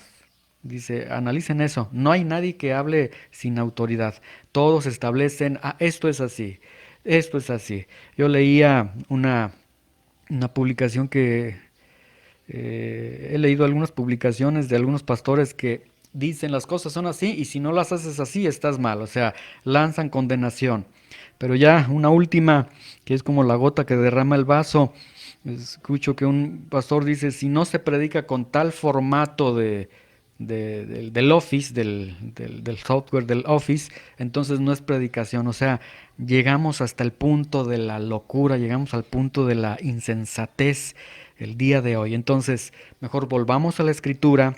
Dice, analicen eso, no hay nadie que hable sin autoridad. Todos establecen, esto es así, esto es así. Yo leía una publicación que he leído algunas publicaciones de algunos pastores que dicen las cosas son así y si no las haces así estás mal, o sea, lanzan condenación. Pero ya una última, que es como la gota que derrama el vaso, escucho que un pastor dice, si no se predica con tal formato del Office, del software del Office, entonces no es predicación. O sea, llegamos hasta el punto de la locura, llegamos al punto de la insensatez el día de hoy. Entonces, mejor volvamos a la escritura,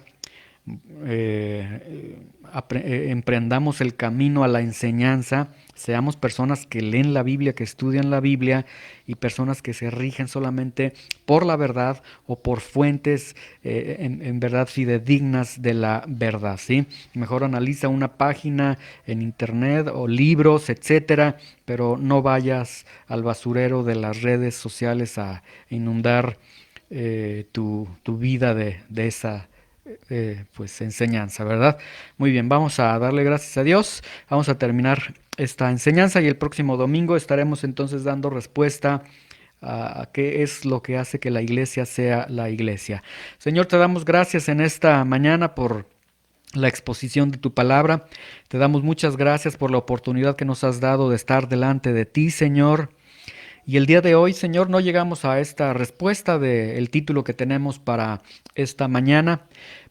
emprendamos el camino a la enseñanza, seamos personas que leen la Biblia, que estudian la Biblia, y personas que se rigen solamente por la verdad o por fuentes en verdad fidedignas de la verdad, ¿sí? Mejor analiza una página en internet o libros, etcétera, pero no vayas al basurero de las redes sociales a inundar tu vida de esa pues enseñanza, ¿verdad? Muy bien, vamos a darle gracias a Dios, vamos a terminar esta enseñanza y el próximo domingo estaremos entonces dando respuesta a qué es lo que hace que la iglesia sea la iglesia. Señor, te damos gracias en esta mañana por la exposición de tu palabra, te damos muchas gracias por la oportunidad que nos has dado de estar delante de ti, Señor. Y el día de hoy, Señor, no llegamos a esta respuesta del título que tenemos para esta mañana,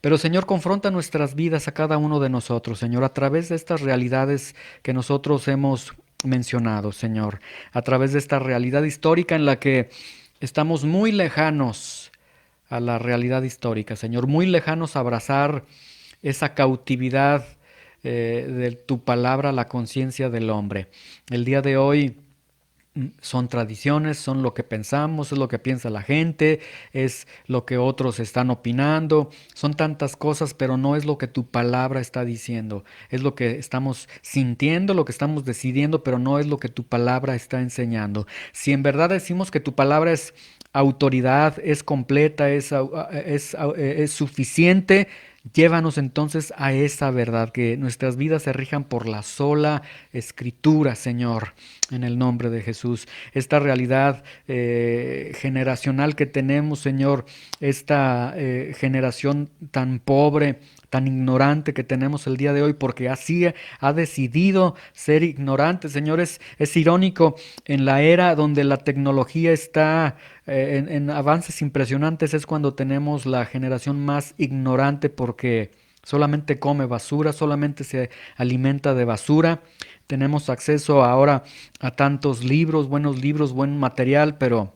pero Señor, confronta nuestras vidas a cada uno de nosotros, Señor, a través de estas realidades que nosotros hemos mencionado, Señor, a través de esta realidad histórica en la que estamos muy lejanos a la realidad histórica, Señor, muy lejanos a abrazar esa cautividad de tu palabra a la conciencia del hombre. El día de hoy son tradiciones, son lo que pensamos, es lo que piensa la gente, es lo que otros están opinando, son tantas cosas, pero no es lo que tu palabra está diciendo, es lo que estamos sintiendo, lo que estamos decidiendo, pero no es lo que tu palabra está enseñando. Si en verdad decimos que tu palabra es autoridad, es completa, es suficiente, llévanos entonces a esa verdad, que nuestras vidas se rijan por la sola escritura, Señor, en el nombre de Jesús. Esta realidad generacional que tenemos, Señor, esta generación tan pobre, tan ignorante que tenemos el día de hoy, porque así ha decidido ser ignorante, Señor. Es irónico en la era donde la tecnología está en avances impresionantes, es cuando tenemos la generación más ignorante porque solamente come basura, solamente se alimenta de basura. Tenemos acceso ahora a tantos libros, buen material, pero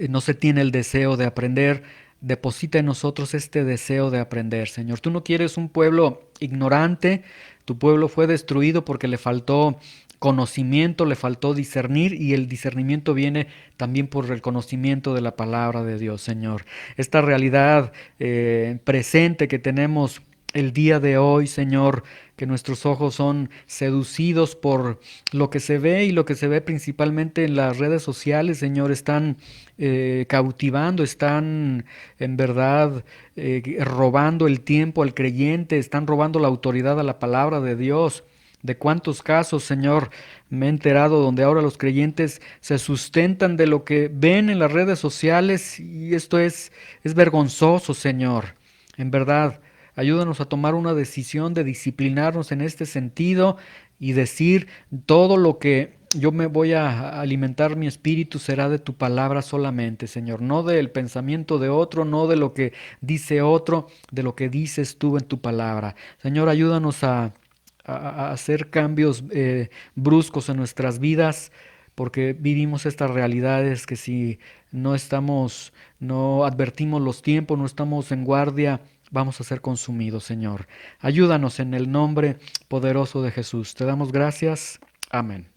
no se tiene el deseo de aprender. Deposita en nosotros este deseo de aprender, Señor. Tú no quieres un pueblo ignorante. Tu pueblo fue destruido porque le faltó conocimiento, le faltó discernir, y el discernimiento viene también por el conocimiento de la palabra de Dios, Señor. Esta realidad presente que tenemos el día de hoy, Señor, que nuestros ojos son seducidos por lo que se ve, y lo que se ve principalmente en las redes sociales, Señor, están cautivando, están en verdad robando el tiempo al creyente, están robando la autoridad a la palabra de Dios. De cuántos casos, Señor, me he enterado donde ahora los creyentes se sustentan de lo que ven en las redes sociales, y esto es vergonzoso, Señor. En verdad, ayúdanos a tomar una decisión de disciplinarnos en este sentido y decir: todo lo que yo me voy a alimentar, mi espíritu será de tu palabra solamente, Señor, no del pensamiento de otro, no de lo que dice otro, de lo que dices tú en tu palabra. Señor, ayúdanos a hacer cambios bruscos en nuestras vidas, porque vivimos estas realidades que si no advertimos los tiempos, no estamos en guardia, vamos a ser consumidos, Señor. Ayúdanos en el nombre poderoso de Jesús. Te damos gracias. Amén.